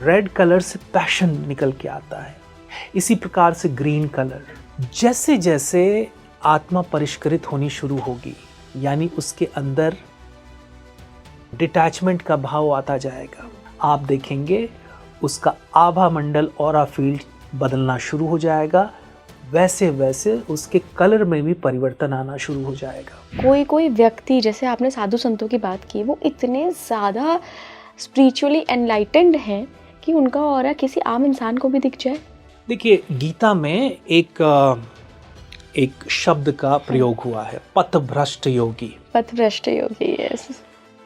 Red colour से passion निकल के आता है, इसी प्रकार से ग्रीन कलर। जैसे जैसे आत्मा परिष्कृत होनी शुरू होगी, यानी उसके अंदर डिटैचमेंट का भाव आता जाएगा, आप देखेंगे उसका आभा मंडल ऑरा फील्ड बदलना शुरू हो जाएगा, वैसे वैसे उसके कलर में भी परिवर्तन आना शुरू हो जाएगा। कोई कोई व्यक्ति, जैसे आपने साधु संतों की बात की, वो इतने ज़्यादा स्पिरिचुअली एनलाइटेंड हैं कि उनका ऑरा किसी आम इंसान को भी दिख जाए। देखिए, गीता में एक शब्द का प्रयोग हुआ है, पथभ्रष्ट योगी। पथभ्रष्ट योगी, यस।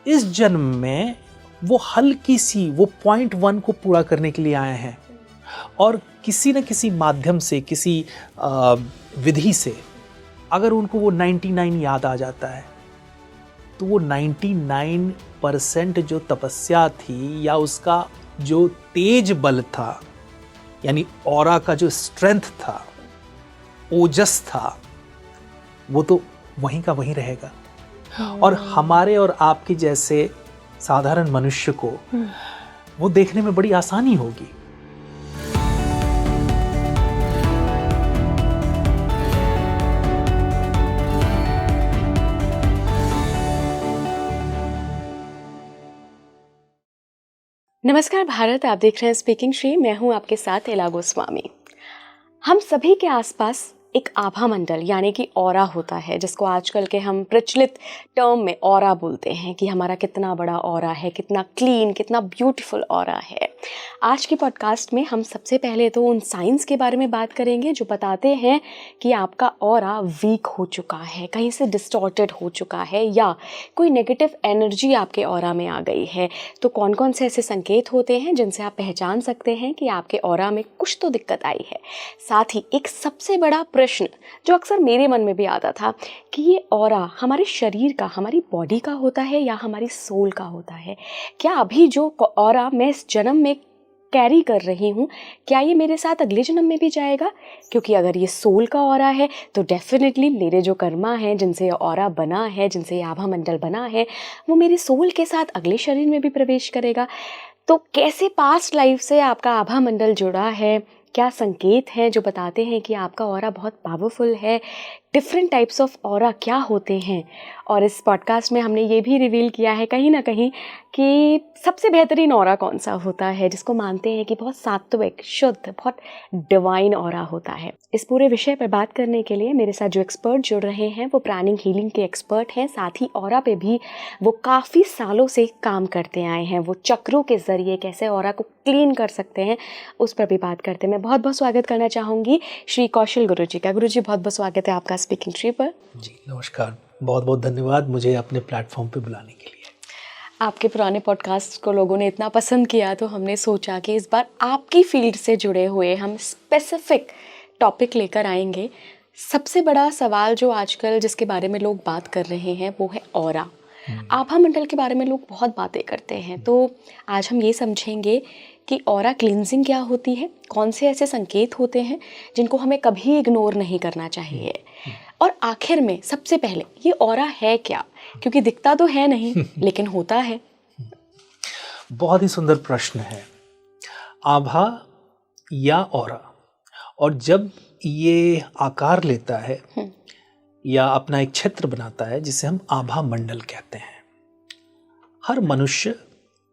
इस जन्म में वो हल्की सी वो पॉइंट 1 को पूरा करने के लिए आए हैं, और किसी न किसी माध्यम से, किसी विधि से अगर उनको वो 99 याद आ जाता है, तो वो 99% जो तपस्या थी या उसका जो तेज बल था, यानी ऑरा का जो स्ट्रेंथ था, ओजस था, वो तो वहीं का वहीं रहेगा। और हमारे और आपके जैसे साधारण मनुष्य को वो देखने में बड़ी आसानी होगी। नमस्कार भारत, आप देख रहे हैं स्पीकिंग श्री। मैं हूं आपके साथ इला गोस्वामी। हम सभी के आसपास एक आभा मंडल यानी कि ऑरा होता है, जिसको आजकल के हम प्रचलित टर्म में ऑरा बोलते हैं कि हमारा कितना बड़ा ऑरा है, कितना क्लीन, कितना ब्यूटीफुल ऑरा है। आज की पॉडकास्ट में हम सबसे पहले तो उन साइंस के बारे में बात करेंगे जो बताते हैं कि आपका ऑरा वीक हो चुका है, कहीं से डिस्टॉर्टेड हो चुका है, या कोई नेगेटिव एनर्जी आपके ऑरा में आ गई है। तो कौन कौन से ऐसे संकेत होते हैं जिनसे आप पहचान सकते हैं कि आपके ऑरा में कुछ तो दिक्कत आई है। साथ ही एक सबसे बड़ा प्रश्न जो अक्सर मेरे मन में भी आता था कि ये ऑरा हमारे शरीर का, हमारी बॉडी का होता है या हमारी सोल का होता है। क्या अभी जो ऑरा मैं इस जन्म में कैरी कर रही हूँ, क्या ये मेरे साथ अगले जन्म में भी जाएगा? क्योंकि अगर ये सोल का ऑरा है तो डेफिनेटली मेरे जो कर्मा हैं, जिनसे ये ऑरा बना है, जिनसे ये आभा मंडल बना है, वो मेरी सोल के साथ अगले शरीर में भी प्रवेश करेगा। तो कैसे पास्ट लाइफ से आपका आभा मंडल जुड़ा है, क्या संकेत हैं जो बताते हैं कि आपका ऑरा बहुत पावरफुल है, डिफरेंट टाइप्स ऑफ ऑरा क्या होते हैं। और इस पॉडकास्ट में हमने ये भी रिवील किया है कहीं ना कहीं कि सबसे बेहतरीन ऑरा कौन सा होता है, जिसको मानते हैं कि बहुत सात्विक, शुद्ध, बहुत डिवाइन ऑरा होता है। इस पूरे विषय पर बात करने के लिए मेरे साथ जो एक्सपर्ट जुड़ रहे हैं वो प्राणिक हीलिंग के एक्सपर्ट हैं, साथ ही ऑरा पे भी वो काफ़ी सालों से काम करते आए हैं। वो चक्रों के ज़रिए कैसे ऑरा को क्लीन कर सकते हैं, उस पर भी बात करते हैं। मैं बहुत बहुत स्वागत करना चाहूँगी श्री कौशल गुरु जी का। गुरु जी, बहुत बहुत स्वागत है आपका स्पीकिंग ट्री पर। जी नमस्कार, बहुत बहुत धन्यवाद मुझे अपने प्लेटफॉर्म पे बुलाने के लिए। आपके पुराने पॉडकास्ट को लोगों ने इतना पसंद किया तो हमने सोचा कि इस बार आपकी फील्ड से जुड़े हुए हम स्पेसिफिक टॉपिक लेकर आएंगे। सबसे बड़ा सवाल जो आजकल जिसके बारे में लोग बात कर रहे हैं वो है ऑरा। आभा मंडल के बारे में लोग बहुत बातें करते हैं, तो आज हम ये समझेंगे कि ऑरा क्लींजिंग क्या होती है, कौन से ऐसे संकेत होते हैं जिनको हमें कभी इग्नोर नहीं करना चाहिए, और आखिर में सबसे पहले ये ऑरा है क्या, क्योंकि दिखता तो है नहीं लेकिन होता है। बहुत ही सुंदर प्रश्न है। आभा या ऑरा, और जब ये आकार लेता है या अपना एक क्षेत्र बनाता है जिसे हम आभा मंडल कहते हैं, हर मनुष्य,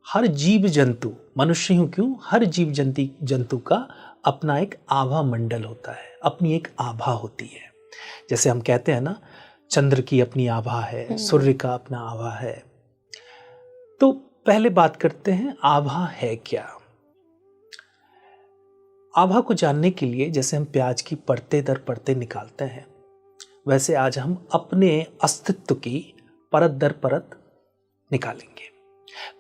हर जीव जंतु, मनुष्य ही क्यों, हर जीव जंतु का अपना एक आभा मंडल होता है, अपनी एक आभा होती है। जैसे हम कहते हैं ना, चंद्र की अपनी आभा है, सूर्य का अपना आभा है। तो पहले बात करते हैं आभा है क्या। आभा को जानने के लिए जैसे हम प्याज की परतें दर परतें निकालते हैं, वैसे आज हम अपने अस्तित्व की परत दर परत निकालेंगे।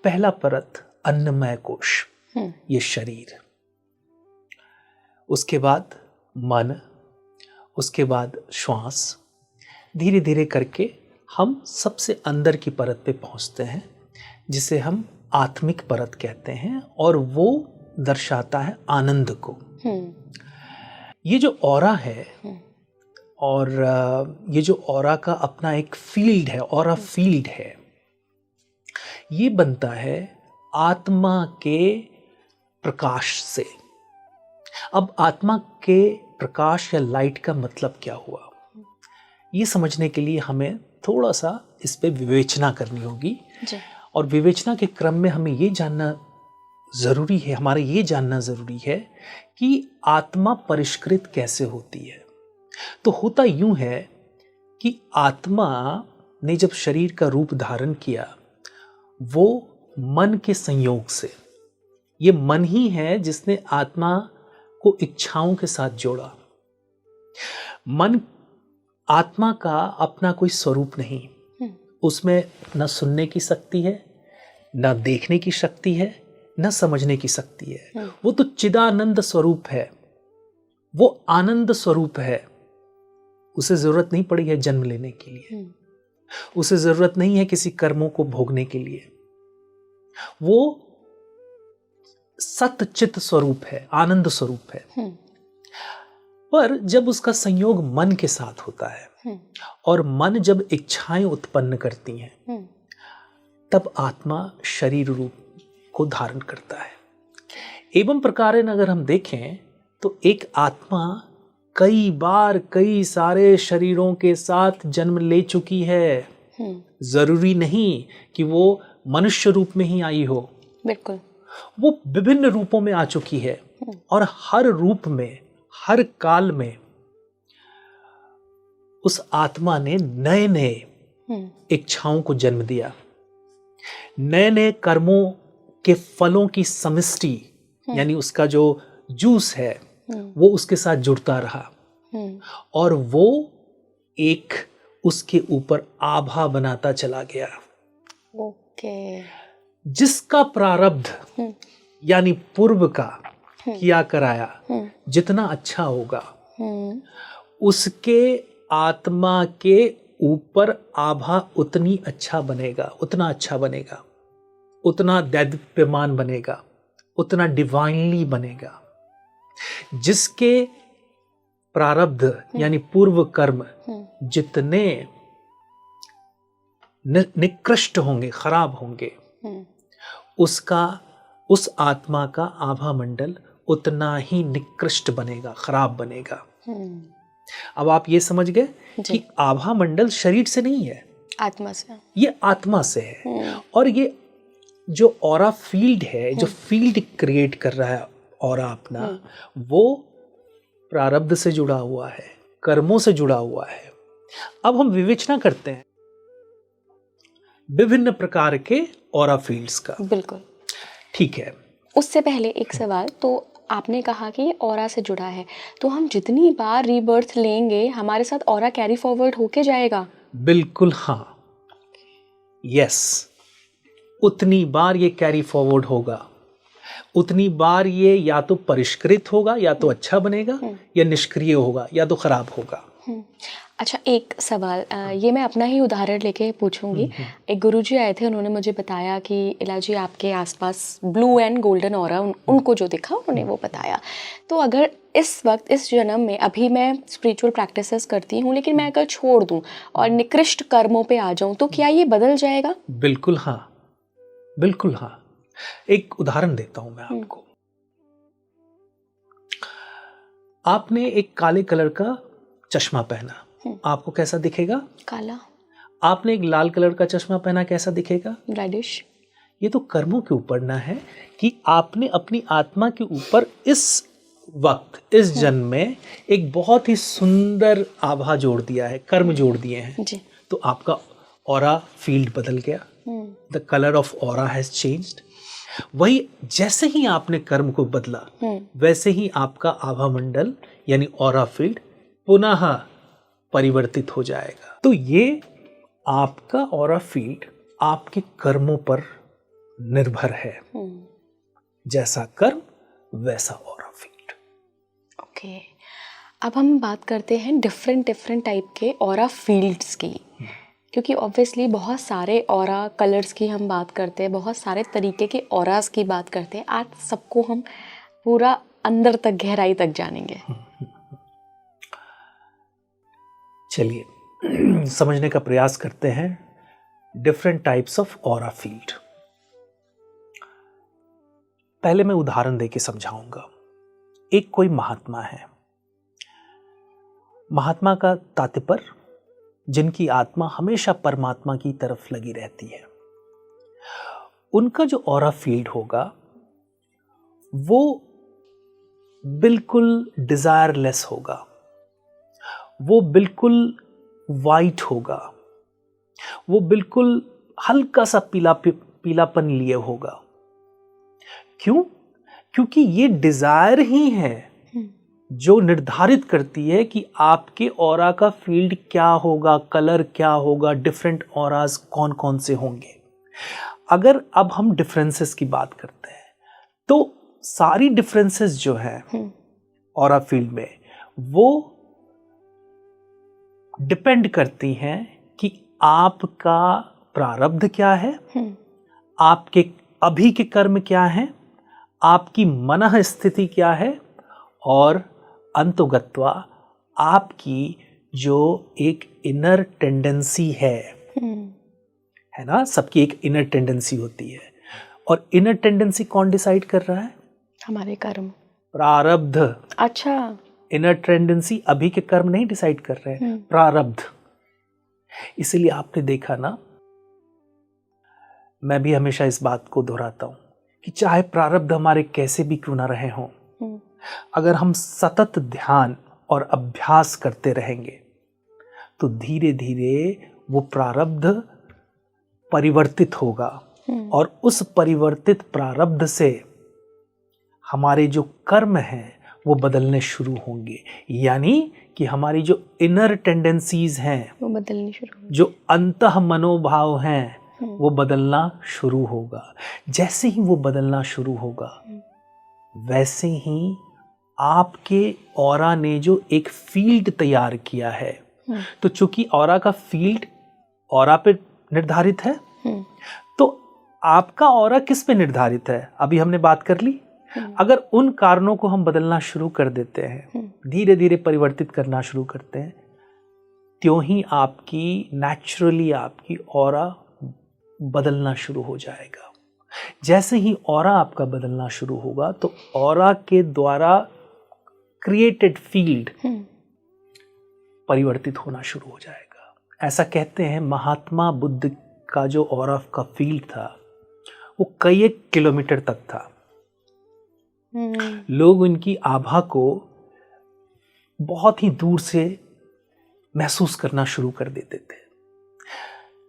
पहला परत अन्नमय कोश, ये शरीर, उसके बाद मन, उसके बाद श्वास, धीरे धीरे करके हम सबसे अंदर की परत पे पहुंचते हैं जिसे हम आत्मिक परत कहते हैं, और वो दर्शाता है आनंद को। ये जो ऑरा है, और ये जो ऑरा का अपना एक फील्ड है, ऑरा फील्ड है, ये बनता है आत्मा के प्रकाश से। अब आत्मा के प्रकाश या लाइट का मतलब क्या हुआ, ये समझने के लिए हमें थोड़ा सा इस पे विवेचना करनी होगी जी। और विवेचना के क्रम में हमें ये जानना ज़रूरी है, हमारे ये जानना ज़रूरी है कि आत्मा परिष्कृत कैसे होती है। तो होता यूं है कि आत्मा ने जब शरीर का रूप धारण किया वो मन के संयोग से, ये मन ही है जिसने आत्मा को इच्छाओं के साथ जोड़ा। मन आत्मा का अपना कोई स्वरूप नहीं, उसमें न सुनने की शक्ति है, न देखने की शक्ति है, न समझने की शक्ति है। वो तो चिदानंद स्वरूप है, वो आनंद स्वरूप है। उसे जरूरत नहीं पड़ी है जन्म लेने के लिए, उसे जरूरत नहीं है किसी कर्मों को भोगने के लिए। वो सतचित स्वरूप है, आनंद स्वरूप है। पर जब उसका संयोग मन के साथ होता है और मन जब इच्छाएं उत्पन्न करती हैं तब आत्मा शरीर रूप को धारण करता है। एवं प्रकार अगर हम देखें तो एक आत्मा कई बार कई सारे शरीरों के साथ जन्म ले चुकी है। जरूरी नहीं कि वो मनुष्य रूप में ही आई हो, बिल्कुल वो विभिन्न रूपों में आ चुकी है और हर रूप में, हर काल में उस आत्मा ने नए नए इच्छाओं को जन्म दिया, नए नए कर्मों के फलों की समष्टि यानी उसका जो जूस है वो उसके साथ जुड़ता रहा और वो एक उसके ऊपर आभा बनाता चला गया। ओके। जिसका प्रारब्ध यानी पूर्व का किया कराया जितना अच्छा होगा उसके आत्मा के ऊपर आभा उतनी अच्छा बनेगा, उतना अच्छा बनेगा, उतना दैदीप्यमान बनेगा, उतना डिवाइनली बनेगा। जिसके प्रारब्ध यानी पूर्व कर्म जितने निकृष्ट होंगे, खराब होंगे, उसका उस आत्मा का आभा मंडल उतना ही निकृष्ट बनेगा, खराब बनेगा। अब आप ये समझ गए कि आभा मंडल शरीर से नहीं है, आत्मा से, ये आत्मा से है। और ये जो ऑरा फील्ड है, जो फील्ड क्रिएट कर रहा है ऑरा अपना, वो प्रारब्ध से जुड़ा हुआ है, कर्मों से जुड़ा हुआ है। अब हम विवेचना करते हैं विभिन्न प्रकार के ऑरा फील्ड्स का। बिल्कुल ठीक है। उससे पहले एक सवाल, तो आपने कहा कि ये ऑरा से जुड़ा है, तो हम जितनी बार रीबर्थ लेंगे हमारे साथ ऑरा कैरी फॉरवर्ड होके जाएगा? बिल्कुल हाँ, यस, उतनी बार ये कैरी फॉरवर्ड होगा, उतनी बार ये या तो परिष्कृत होगा, या तो अच्छा बनेगा, या निष्क्रिय होगा, या तो खराब होगा। अच्छा, एक सवाल, ये मैं अपना ही उदाहरण लेके पूछूंगी। एक गुरुजी आए थे, उन्होंने मुझे बताया कि इलाजी आपके आसपास ब्लू एंड गोल्डन ऑरा उनको जो दिखा उन्होंने वो बताया। तो अगर इस वक्त इस जन्म में अभी मैं स्पिरिचुअल प्रैक्टिसेस करती हूँ लेकिन मैं अगर छोड़ दूँ और निकृष्ट कर्मों पे आ जाऊँ तो क्या ये बदल जाएगा? बिल्कुल हाँ, बिल्कुल हाँ। एक उदाहरण देता हूं मैं आपको। आपने एक काले कलर का चश्मा पहना, आपको कैसा दिखेगा? काला। आपने एक लाल कलर का चश्मा पहना, कैसा दिखेगा? रेडिश। ये तो कर्मों के ऊपर ना है कि आपने अपनी आत्मा के ऊपर इस वक्त, इस जन्म में एक बहुत ही सुंदर आभा जोड़ दिया है, कर्म जोड़ दिए हैं जी। तो आपका ऑरा फील्ड बदल गया। The colour of aura has changed. वही जैसे ही आपने कर्म को बदला वैसे ही आपका आभा मंडल यानी ऑरा फील्ड पुनः परिवर्तित हो जाएगा। तो ये आपका ऑरा फील्ड आपके कर्मों पर निर्भर है। जैसा कर्म वैसा ऑरा फील्ड। ओके, अब हम बात करते हैं डिफरेंट टाइप के ऑरा फील्ड्स की, क्योंकि ऑब्वियसली बहुत सारे ऑरा कलर्स की हम बात करते हैं, बहुत सारे तरीके के ऑरास की बात करते हैं। आज सबको हम पूरा अंदर तक, गहराई तक जानेंगे। चलिए समझने का प्रयास करते हैं different types of aura field. पहले मैं उदाहरण देके समझाऊंगा। एक कोई महात्मा है, महात्मा का तात्पर्य जिनकी आत्मा हमेशा परमात्मा की तरफ लगी रहती है। उनका जो ऑरा फील्ड होगा वो बिल्कुल डिजायरलेस होगा, वो बिल्कुल वाइट होगा, वो बिल्कुल हल्का सा पीलापन लिए होगा। क्यों? क्योंकि ये डिजायर ही है जो निर्धारित करती है कि आपके ऑरा का फील्ड क्या होगा, कलर क्या होगा, डिफरेंट ऑराज कौन कौन से होंगे। अगर अब हम डिफरेंसेस की बात करते हैं तो सारी डिफरेंसेस जो है ऑरा फील्ड में वो डिपेंड करती हैं कि आपका प्रारब्ध क्या है, आपके अभी के कर्म क्या हैं, आपकी मनः स्थिति क्या है, और अंतोगत्वा आपकी जो एक इनर टेंडेंसी है ना, सबकी एक इनर टेंडेंसी होती है। और इनर टेंडेंसी कौन डिसाइड कर रहा है? हमारे कर्म, प्रारब्ध। अच्छा, इनर टेंडेंसी अभी के कर्म नहीं डिसाइड कर रहे हैं, प्रारब्ध। इसीलिए आपने देखा ना, मैं भी हमेशा इस बात को दोहराता हूं कि चाहे प्रारब्ध हमारे कैसे भी क्यों ना रहे हों, अगर हम सतत ध्यान और अभ्यास करते रहेंगे तो धीरे धीरे वो प्रारब्ध परिवर्तित होगा और उस परिवर्तित प्रारब्ध से हमारे जो कर्म हैं वो बदलने शुरू होंगे। यानी कि हमारी जो इनर टेंडेंसीज हैं वो बदलनी शुरू, जो अंतः मनोभाव हैं वो बदलना शुरू होगा। जैसे ही वो बदलना शुरू होगा वैसे ही आपके ऑरा ने जो एक फील्ड तैयार किया है, तो चूंकि ऑरा का फील्ड ऑरा पे निर्धारित है, तो आपका ऑरा किस पे निर्धारित है अभी हमने बात कर ली। अगर उन कारणों को हम बदलना शुरू कर देते हैं, धीरे धीरे परिवर्तित करना शुरू करते हैं, त्यों ही आपकी नेचुरली आपकी ऑरा बदलना शुरू हो जाएगा। जैसे ही ऑरा आपका बदलना शुरू होगा तो ऑरा के द्वारा क्रिएटेड फील्ड परिवर्तित होना शुरू हो जाएगा। ऐसा कहते हैं महात्मा बुद्ध का जो ऑरा का फील्ड था वो कई एक किलोमीटर तक था। लोग उनकी आभा को बहुत ही दूर से महसूस करना शुरू कर देते थे।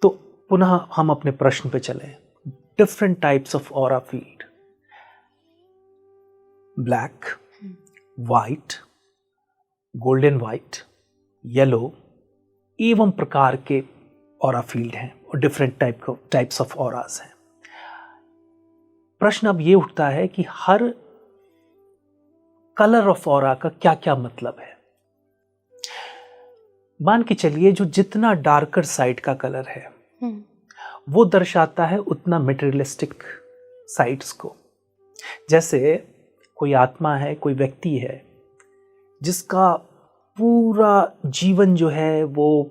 तो पुनः हम अपने प्रश्न पे चलें। Different types of aura field, black, white, golden white, yellow एवं प्रकार के ऑरा फील्ड हैं और डिफरेंट टाइप्स ऑफ ऑरास हैं। प्रश्न अब ये उठता है कि हर कलर ऑफ ऑरा का क्या क्या मतलब है। मान के चलिए जो जितना डार्कर साइड का कलर है वो दर्शाता है उतना मटेरियलिस्टिक साइड्स को। जैसे कोई आत्मा है, कोई व्यक्ति है जिसका पूरा जीवन जो है वो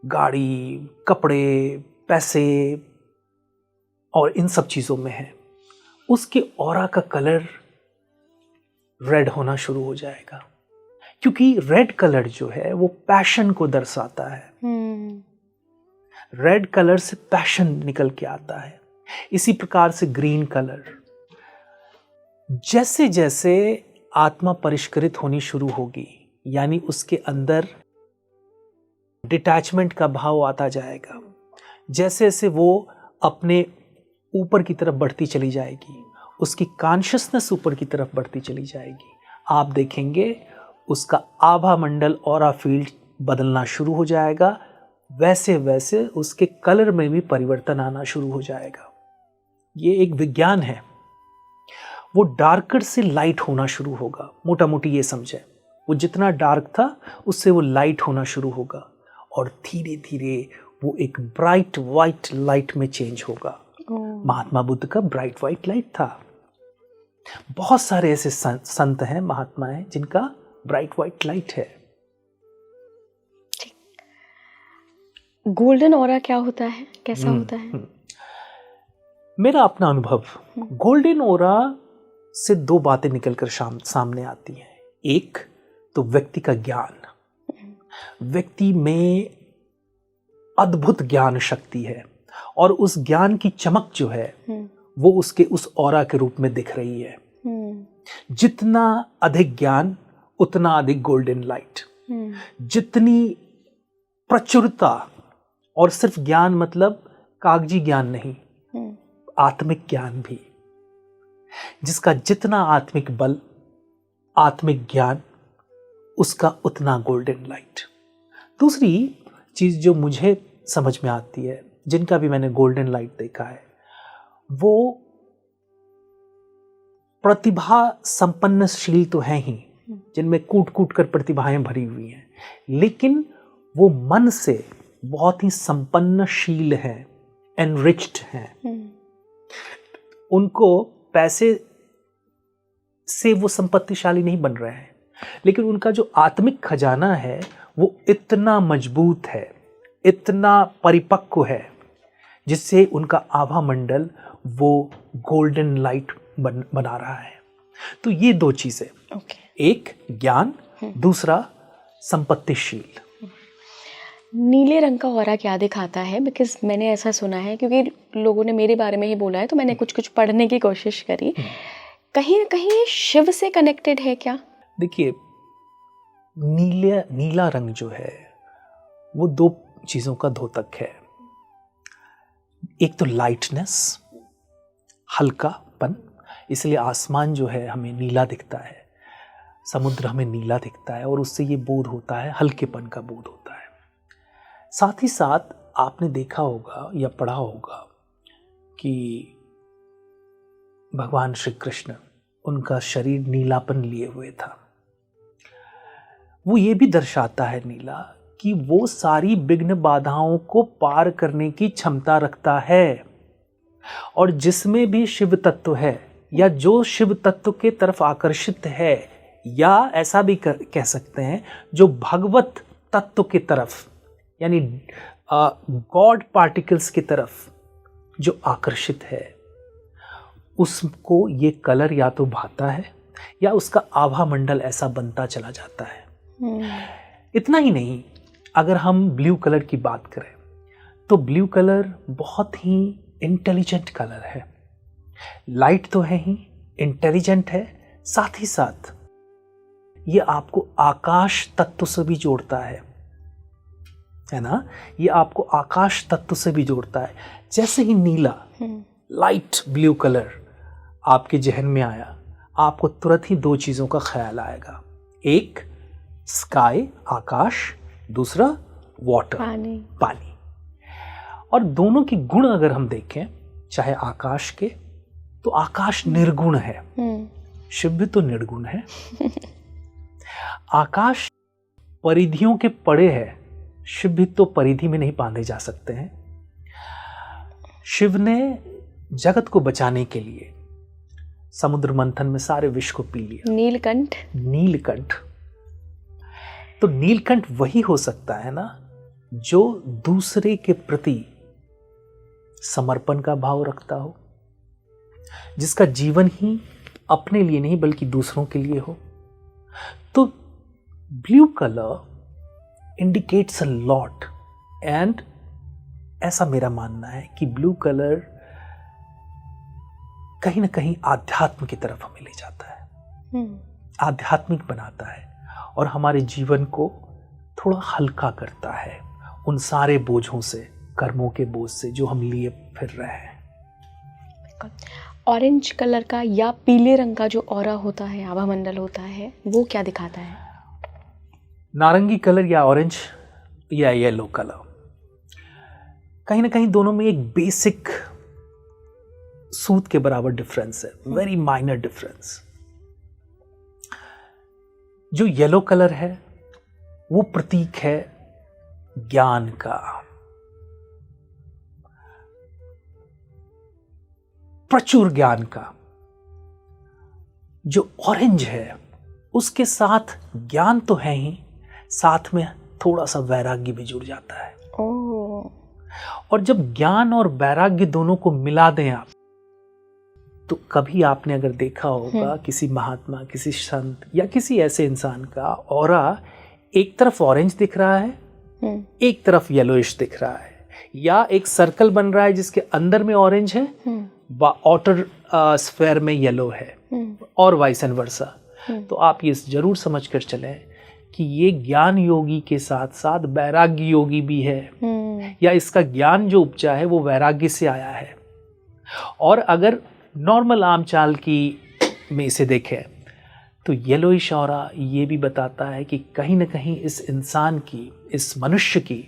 गाड़ी, कपड़े, पैसे और इन सब चीजों में है, उसके ऑरा का कलर रेड होना शुरू हो जाएगा, क्योंकि रेड कलर जो है वो पैशन को दर्शाता है। रेड कलर से पैशन निकल के आता है। इसी प्रकार से ग्रीन कलर। जैसे जैसे आत्मा परिष्कृत होनी शुरू होगी, यानी उसके अंदर डिटैचमेंट का भाव आता जाएगा, जैसे जैसे वो अपने ऊपर की तरफ बढ़ती चली जाएगी, उसकी कॉन्शियसनेस ऊपर की तरफ बढ़ती चली जाएगी, आप देखेंगे उसका आभा मंडल ऑरा फील्ड बदलना शुरू हो जाएगा। वैसे वैसे उसके कलर में भी परिवर्तन आना शुरू हो जाएगा। ये एक विज्ञान है। वो डार्कर से लाइट होना शुरू होगा। मोटा मोटी ये समझे, वो जितना डार्क था उससे वो लाइट होना शुरू होगा और धीरे धीरे वो एक ब्राइट वाइट लाइट में चेंज होगा। महात्मा बुद्ध का ब्राइट वाइट लाइट था। बहुत सारे ऐसे संत हैं, महात्मा हैं जिनका ब्राइट वाइट लाइट है। गोल्डन ऑरा क्या होता है, कैसा होता है? मेरा अपना अनुभव, गोल्डन ओरा से दो बातें निकलकर सामने आती हैं। एक तो व्यक्ति का ज्ञान, व्यक्ति में अद्भुत ज्ञान शक्ति है और उस ज्ञान की चमक जो है वो उसके उस ऑरा के रूप में दिख रही है। जितना अधिक ज्ञान उतना अधिक गोल्डन लाइट। जितनी प्रचुरता, और सिर्फ ज्ञान मतलब कागजी ज्ञान नहीं, आत्मिक ज्ञान भी, जिसका जितना आत्मिक बल, आत्मिक ज्ञान, उसका उतना गोल्डन लाइट। दूसरी चीज जो मुझे समझ में आती है, जिनका भी मैंने गोल्डन लाइट देखा है, वो प्रतिभा संपन्नशील तो है ही, जिनमें कूट कूट कर प्रतिभाएं भरी हुई हैं, लेकिन वो मन से बहुत ही संपन्नशील हैं, एनरिच्ड हैं। उनको पैसे से वो संपत्तिशाली नहीं बन रहे हैं, लेकिन उनका जो आत्मिक खजाना है वो इतना मजबूत है, इतना परिपक्व है, जिससे उनका आभा मंडल वो गोल्डन लाइट बना रहा है। तो ये दो चीजें, एक ज्ञान, दूसरा संपत्तिशील। नीले रंग का ऑरा क्या दिखाता है? बिकॉज मैंने ऐसा सुना है, क्योंकि लोगों ने मेरे बारे में ही बोला है, तो मैंने कुछ कुछ पढ़ने की कोशिश करी। कहीं ना कहीं ये शिव से कनेक्टेड है क्या? देखिए, नीला रंग जो है वो दो चीजों का द्योतक है। एक तो लाइटनेस, हल्कापन, इसलिए आसमान जो है हमें नीला दिखता है, समुद्र हमें नीला दिखता है, और उससे ये बोध होता है, हल्केपन का बोध होता है। साथ ही साथ आपने देखा होगा या पढ़ा होगा कि भगवान श्री कृष्ण, उनका शरीर नीलापन लिए हुए था। वो ये भी दर्शाता है नीला कि वो सारी विघ्न बाधाओं को पार करने की क्षमता रखता है, और जिसमें भी शिव तत्व है, या जो शिव तत्व के तरफ आकर्षित है, या ऐसा भी कह सकते हैं जो भगवत तत्व की तरफ, यानी गॉड पार्टिकल्स की तरफ जो आकर्षित है, उसको ये कलर या तो भाता है या उसका आभा मंडल ऐसा बनता चला जाता है। इतना ही नहीं, अगर हम ब्लू कलर की बात करें तो ब्लू कलर बहुत ही इंटेलिजेंट कलर है। लाइट तो है ही, इंटेलिजेंट है, साथ ही साथ ये आपको आकाश तत्व से भी जोड़ता है ना? ये आपको आकाश तत्व से भी जोड़ता है। जैसे ही नीला, लाइट ब्लू कलर आपके जहन में आया, आपको तुरंत ही दो चीजों का ख्याल आएगा। एक स्काई, आकाश, दूसरा वाटर, पानी। और दोनों की गुण अगर हम देखें, चाहे आकाश के, तो आकाश निर्गुण है, शिव भी तो निर्गुण है। आकाश परिधियों के पड़े है, शिव भी तो परिधि में नहीं बांधे जा सकते हैं। शिव ने जगत को बचाने के लिए समुद्र मंथन में सारे विष को पी लिया। नीलकंठ। तो नीलकंठ वही हो सकता है ना, जो दूसरे के प्रति समर्पण का भाव रखता हो, जिसका जीवन ही अपने लिए नहीं बल्कि दूसरों के लिए हो। तो blue colour indicates a lot, and ऐसा मेरा मानना है कि ब्लू कलर कहीं ना कहीं आध्यात्म की तरफ हमें ले जाता है, आध्यात्मिक बनाता है, और हमारे जीवन को थोड़ा हल्का करता है उन सारे बोझों से, कर्मों के बोझ से जो हम लिए फिर रहे हैं। ऑरेंज कलर का या पीले रंग का जो ऑरा होता है, आभा मंडल होता है, वो क्या दिखाता है? नारंगी कलर या ऑरेंज या येलो कलर, कहीं ना कहीं दोनों में एक बेसिक सूत के बराबर डिफरेंस है, वेरी माइनर डिफरेंस। जो येलो कलर है वो प्रतीक है ज्ञान का, प्रचुर ज्ञान का। जो ऑरेंज है उसके साथ ज्ञान तो है ही, साथ में थोड़ा सा वैराग्य भी जुड़ जाता है। और जब ज्ञान और वैराग्य दोनों को मिला दें आप, तो कभी आपने अगर देखा होगा किसी महात्मा, किसी संत या किसी ऐसे इंसान का ऑरा एक तरफ ऑरेंज दिख रहा है, एक तरफ येलोइश दिख रहा है, या एक सर्कल बन रहा है जिसके अंदर में ऑरेंज है, आउटर स्फेयर में येलो है, और वाइस एंड वर्सा। तो आप ये जरूर समझ कर चलें कि ये ज्ञान योगी के साथ साथ वैराग्य योगी भी है, या इसका ज्ञान जो उपजा है वो वैराग्य से आया है। और अगर नॉर्मल आम चाल की में इसे देखें तो येलोइश ऑरा ये भी बताता है कि कहीं ना कहीं इस इंसान की, इस मनुष्य की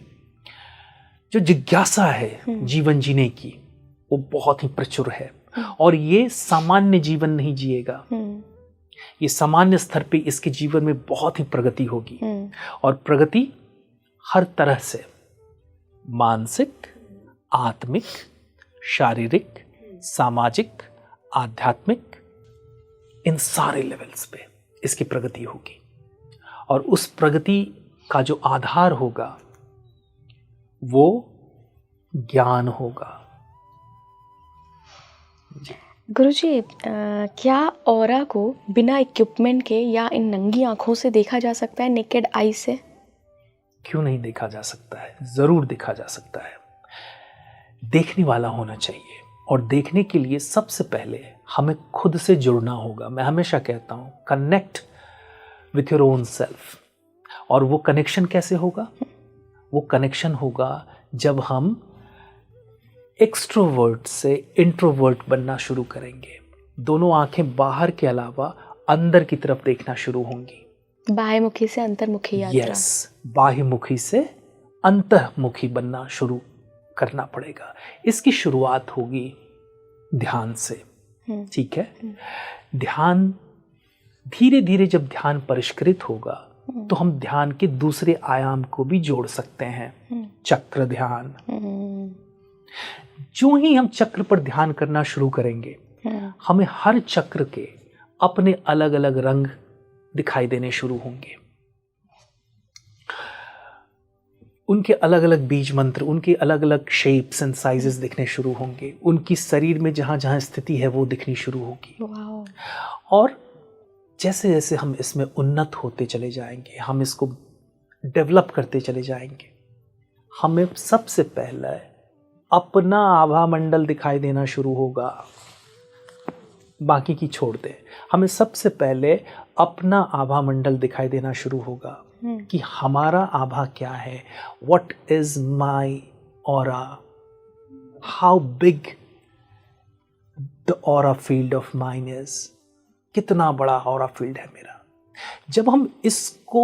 जो जिज्ञासा है जीवन जीने की, वो बहुत ही प्रचुर है, और ये सामान्य जीवन नहीं जिएगा। ये सामान्य स्तर पे इसके जीवन में बहुत ही प्रगति होगी, और प्रगति हर तरह से, मानसिक, आत्मिक, शारीरिक, सामाजिक, आध्यात्मिक, इन सारे लेवल्स पे इसकी प्रगति होगी। और उस प्रगति का जो आधार होगा वो ज्ञान होगा। जी गुरुजी, क्या ऑरा को बिना इक्विपमेंट के या इन नंगी आंखों से देखा जा सकता है, नेकेड आई से? क्यों नहीं देखा जा सकता है, जरूर देखा जा सकता है। देखने वाला होना चाहिए, और देखने के लिए सबसे पहले हमें खुद से जुड़ना होगा। मैं हमेशा कहता हूं, connect with your own self. और वो कनेक्शन कैसे होगा? वो कनेक्शन होगा जब हम एक्सट्रोवर्ट से इंट्रोवर्ट बनना शुरू करेंगे। दोनों आंखें बाहर के अलावा अंदर की तरफ देखना शुरू होंगी। बाह्यमुखी से अंतर्मुखी यात्रा। यस, बाह्यमुखी से अंतर्मुखी बनना शुरू करना पड़ेगा। इसकी शुरुआत होगी ध्यान से, ठीक है? ध्यान धीरे धीरे, जब ध्यान परिष्कृत होगा तो हम ध्यान के दूसरे आयाम को भी जोड़ सकते हैं, चक्र ध्यान। जो ही हम चक्र पर ध्यान करना शुरू करेंगे, हमें हर चक्र के अपने अलग अलग रंग दिखाई देने शुरू होंगे, उनके अलग अलग बीज मंत्र, उनके अलग अलग शेप्स एंड साइजेस दिखने शुरू होंगे, उनकी शरीर में जहां जहां स्थिति है वो दिखनी शुरू होगी। और जैसे जैसे हम इसमें उन्नत होते चले जाएंगे, हम इसको डेवलप करते चले जाएंगे, हमें सबसे पहले अपना आभा मंडल दिखाई देना शुरू होगा। बाकी की छोड़ दे, हमें सबसे पहले अपना आभा मंडल दिखाई देना शुरू होगा कि हमारा आभा क्या है, what is my aura, how big the aura field of mine is, कितना बड़ा ऑरा फील्ड है मेरा। जब हम इसको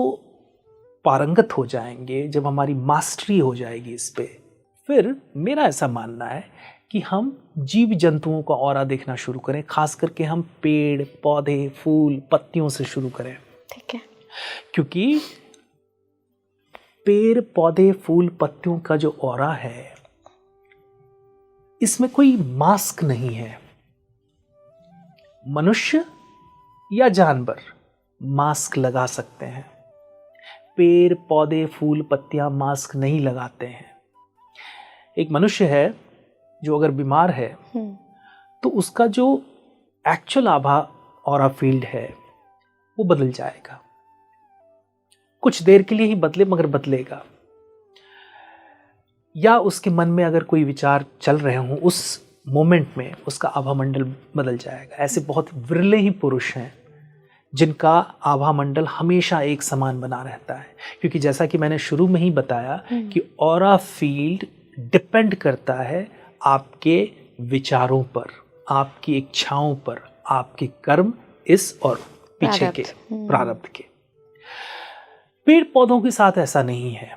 पारंगत हो जाएंगे, जब हमारी मास्टरी हो जाएगी इस पे, फिर मेरा ऐसा मानना है कि हम जीव जंतुओं का ऑरा देखना शुरू करें, खास करके हम पेड़ पौधे फूल पत्तियों से शुरू करें। ठीक है, क्योंकि पेड़ पौधे फूल पत्तियों का जो ऑरा है, इसमें कोई मास्क नहीं है। मनुष्य या जानवर मास्क लगा सकते हैं, पेड़ पौधे फूल पत्तियां मास्क नहीं लगाते हैं। एक मनुष्य है जो अगर बीमार है तो उसका जो एक्चुअल आभा ऑरा फील्ड है वो बदल जाएगा, कुछ देर के लिए ही बदले मगर बदलेगा। या उसके मन में अगर कोई विचार चल रहे हों, उस मोमेंट में उसका आभा मंडल बदल जाएगा। ऐसे बहुत विरले ही पुरुष हैं जिनका आभा मंडल हमेशा एक समान बना रहता है, क्योंकि जैसा कि मैंने शुरू में ही बताया कि ऑरा फील्ड डिपेंड करता है आपके विचारों पर, आपकी इच्छाओं पर, आपके कर्म इस और पीछे के प्रारब्ध के। पेड़ पौधों के साथ ऐसा नहीं है,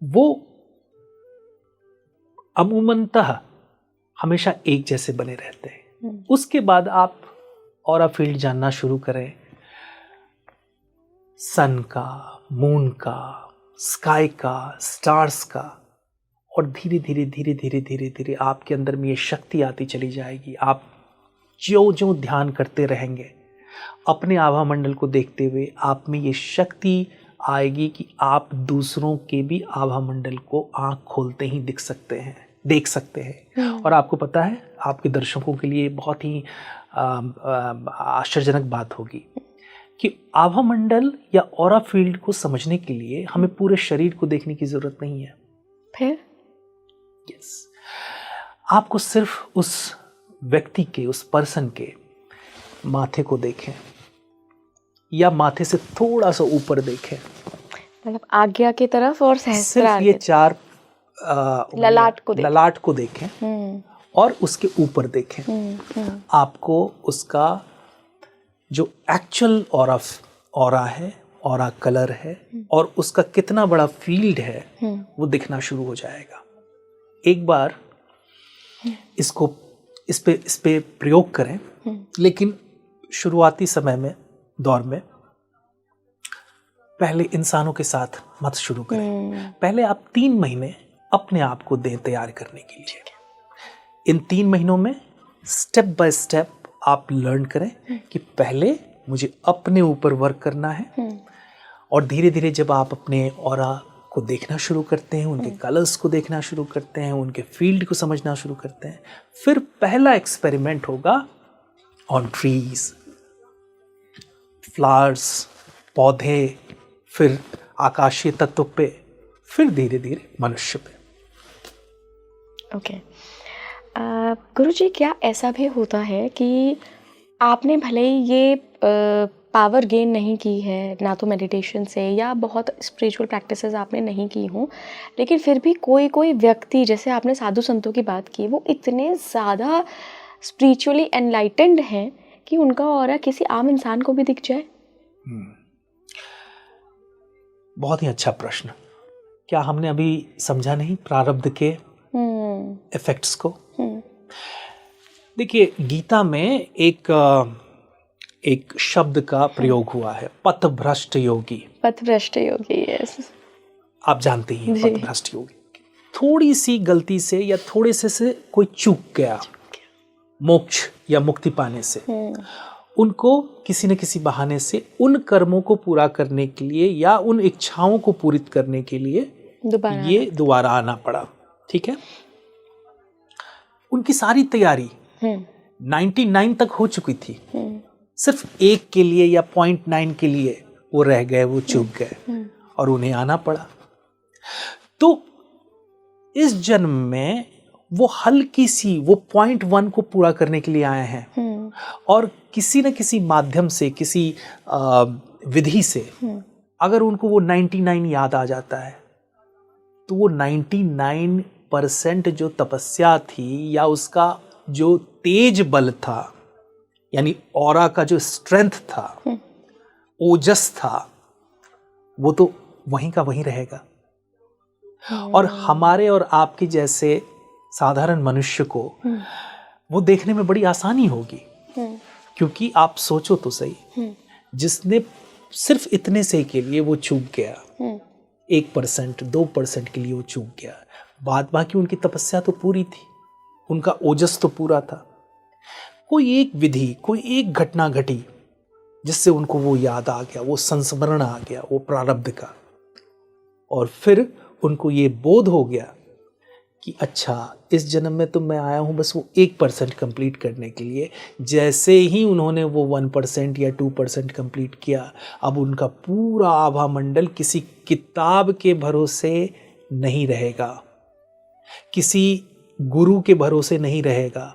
वो अमूमनतः हमेशा एक जैसे बने रहते हैं। उसके बाद आप ऑरा फील्ड जानना शुरू करें, सन का, मून का, स्काई का, स्टार्स का, और धीरे धीरे धीरे धीरे धीरे धीरे आपके अंदर में ये शक्ति आती चली जाएगी। आप जो जो ध्यान करते रहेंगे, अपने आभा मंडल को देखते हुए आप में ये शक्ति आएगी कि आप दूसरों के भी आभा मंडल को आंख खोलते ही दिख सकते हैं। देख सकते हैं। और आपको पता है, आपके दर्शकों के लिए बहुत ही आश्चर्यजनक बात होगी कि आभा मंडल या ऑरा फील्ड को समझने के लिए हमें पूरे शरीर को देखने की जरूरत नहीं है। फिर यस, आपको सिर्फ उस व्यक्ति के, उस पर्सन के माथे को देखें या माथे से थोड़ा सा ऊपर देखें, मतलब आज्ञा की तरफ और सहस्त्रार, सिर्फ ये चार ललाट को देखें और उसके ऊपर देखें। आपको उसका जो एक्चुअल ऑरा है, ऑरा कलर है और उसका कितना बड़ा फील्ड है वो दिखना शुरू हो जाएगा। एक बार इस पे प्रयोग करें, लेकिन शुरुआती समय में, दौर में पहले इंसानों के साथ मत शुरू करें। पहले आप 3 महीने अपने आप को दें तैयार करने के लिए। इन 3 महीनों में स्टेप बाय स्टेप आप लर्न करें कि पहले मुझे अपने ऊपर वर्क करना है, और धीरे धीरे जब आप अपने ऑरा को देखना शुरू करते हैं, उनके कलर्स को देखना शुरू करते हैं, उनके फील्ड को समझना शुरू करते हैं, फिर पहला एक्सपेरिमेंट होगा ऑन ट्रीज, फ्लावर्स, पौधे, फिर आकाशीय तत्व पे, फिर धीरे धीरे मनुष्य पे। ओके गुरुजी, क्या ऐसा भी होता है कि आपने भले ही ये पावर गेन नहीं की है, ना तो मेडिटेशन से या बहुत स्पिरिचुअल प्रैक्टिसेस आपने नहीं की हों, लेकिन फिर भी कोई व्यक्ति, जैसे आपने साधु संतों की बात की, वो इतने ज़्यादा स्पिरिचुअली एनलाइटेंड हैं कि उनका ऑरा किसी आम इंसान को भी दिख जाए? बहुत ही अच्छा प्रश्न। क्या हमने अभी समझा नहीं प्रारब्ध के इफेक्ट्स को? देखिए, गीता में एक शब्द का प्रयोग हुआ है, पथभ्रष्ट योगी। पथभ्रष्ट योगी, यस, आप जानते ही हैं पथभ्रष्ट योगी। थोड़ी सी गलती से या थोड़े से कोई चूक गया मोक्ष या मुक्ति पाने से, उनको किसी न किसी बहाने से उन कर्मों को पूरा करने के लिए या उन इच्छाओं को पूरित करने के लिए दोबारा आना पड़ा। ठीक है, उनकी सारी तैयारी 99 तक हो चुकी थी, सिर्फ 1 के लिए या 0.9 के लिए वो रह गए, वो चूक गए और उन्हें आना पड़ा। तो इस जन्म में वो हल्की सी, वो 0.1 को पूरा करने के लिए आए हैं, और किसी न किसी माध्यम से, किसी विधि से अगर उनको वो 99 याद आ जाता है, तो वो 99% जो तपस्या थी या उसका जो तेज बल था, यानी ऑरा का जो स्ट्रेंथ था, ओजस था, वो तो वहीं का वहीं रहेगा। और हमारे और आपके जैसे साधारण मनुष्य को वो देखने में बड़ी आसानी होगी, क्योंकि आप सोचो तो सही, जिसने सिर्फ इतने से के लिए वो चूक गया, 1%, 2% के लिए वो चूक गया, बाद बाकी उनकी तपस्या तो पूरी थी, उनका ओजस तो पूरा था। कोई एक विधि, कोई एक घटना घटी जिससे उनको वो याद आ गया, वो संस्मरण आ गया, वो प्रारब्ध का, और फिर उनको ये बोध हो गया कि अच्छा, इस जन्म में तो मैं आया हूँ बस वो 1% कंप्लीट करने के लिए। जैसे ही उन्होंने वो 1% या 2% कंप्लीट किया, अब उनका पूरा आभा मंडल किसी किताब के भरोसे नहीं रहेगा, किसी गुरु के भरोसे नहीं रहेगा,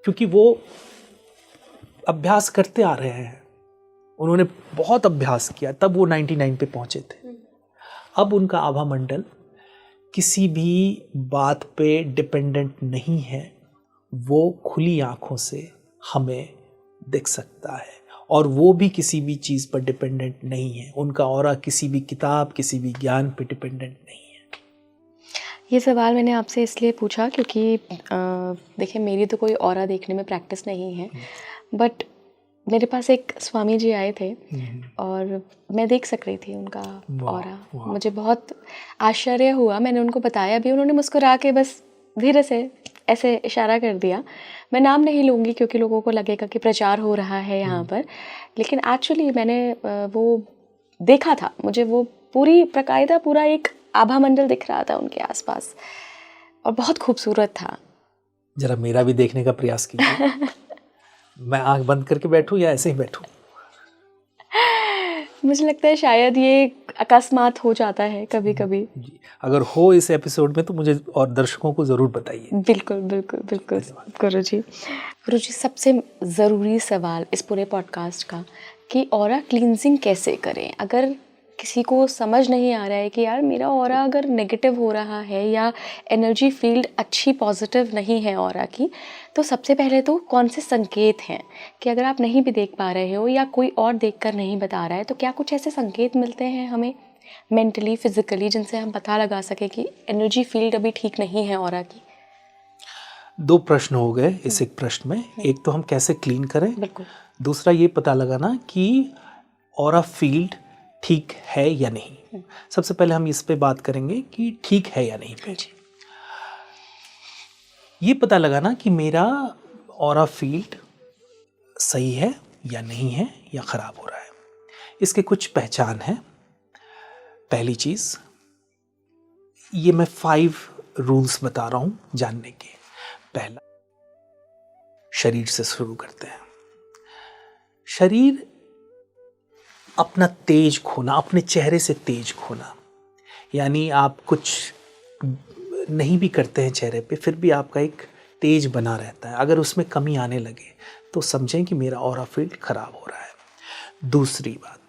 क्योंकि वो अभ्यास करते आ रहे हैं, उन्होंने बहुत अभ्यास किया, तब वो 99 पे पहुंचे थे। अब उनका आभा मंडल किसी भी बात पे डिपेंडेंट नहीं है, वो खुली आंखों से हमें दिख सकता है, और वो भी किसी भी चीज़ पर डिपेंडेंट नहीं है। उनका ऑरा किसी भी किताब, किसी भी ज्ञान पे डिपेंडेंट नहीं है। ये सवाल मैंने आपसे इसलिए पूछा क्योंकि देखिए, मेरी तो कोई ऑरा देखने में प्रैक्टिस नहीं है, बट मेरे पास एक स्वामी जी आए थे और मैं देख सक रही थी उनका ऑरा। मुझे बहुत आश्चर्य हुआ, मैंने उनको बताया भी, उन्होंने मुस्कुरा के बस धीरे से ऐसे इशारा कर दिया। मैं नाम नहीं लूँगी क्योंकि लोगों को लगेगा कि प्रचार हो रहा है यहाँ पर, लेकिन एक्चुअली मैंने वो देखा था, मुझे वो पूरी प्रकायदा पूरा एक आभा मंडल दिख रहा था उनके आसपास। और बहुत खूबसूरत था। जरा मेरा भी देखने का प्रयास कीजिए। मैं आंख बंद करके बैठूं या ऐसे ही बैठूं? मुझे लगता है शायद ये अकस्मात हो जाता है कभी कभी। जी, अगर हो इस एपिसोड में तो मुझे और दर्शकों को ज़रूर बताइए। बिल्कुल बिल्कुल बिल्कुल गुरुजी, सबसे ज़रूरी सवाल इस पूरे पॉडकास्ट का कि ऑरा क्लींजिंग कैसे करें। अगर किसी को समझ नहीं आ रहा है कि यार मेरा ऑरा अगर नेगेटिव हो रहा है या एनर्जी फील्ड अच्छी पॉजिटिव नहीं है ऑरा की, तो सबसे पहले तो कौन से संकेत हैं कि अगर आप नहीं भी देख पा रहे हो या कोई और देखकर नहीं बता रहा है, तो क्या कुछ ऐसे संकेत मिलते हैं हमें मेंटली फिजिकली जिनसे हम पता लगा सके कि एनर्जी फील्ड अभी ठीक नहीं है ऑरा की? 2 प्रश्न हो गए इस एक प्रश्न में। एक तो हम कैसे क्लीन करें, बिल्कुल। दूसरा ये पता लगाना कि ऑरा फील्ड ठीक है या नहीं। सबसे पहले हम इस पे बात करेंगे कि ठीक है या नहीं पे। ये पता लगाना कि मेरा ऑरा फील्ड सही है या नहीं है या ख़राब हो रहा है। इसके कुछ पहचान है। पहली चीज़, ये मैं 5 रूल्स बता रहा हूँ जानने के। पहला, शरीर से शुरू करते हैं। शरीर अपना तेज खोना, अपने चेहरे से तेज खोना, यानी आप कुछ नहीं भी करते हैं चेहरे पे, फिर भी आपका एक तेज बना रहता है। अगर उसमें कमी आने लगे तो समझें कि मेरा ऑरा फील्ड खराब हो रहा है। दूसरी बात,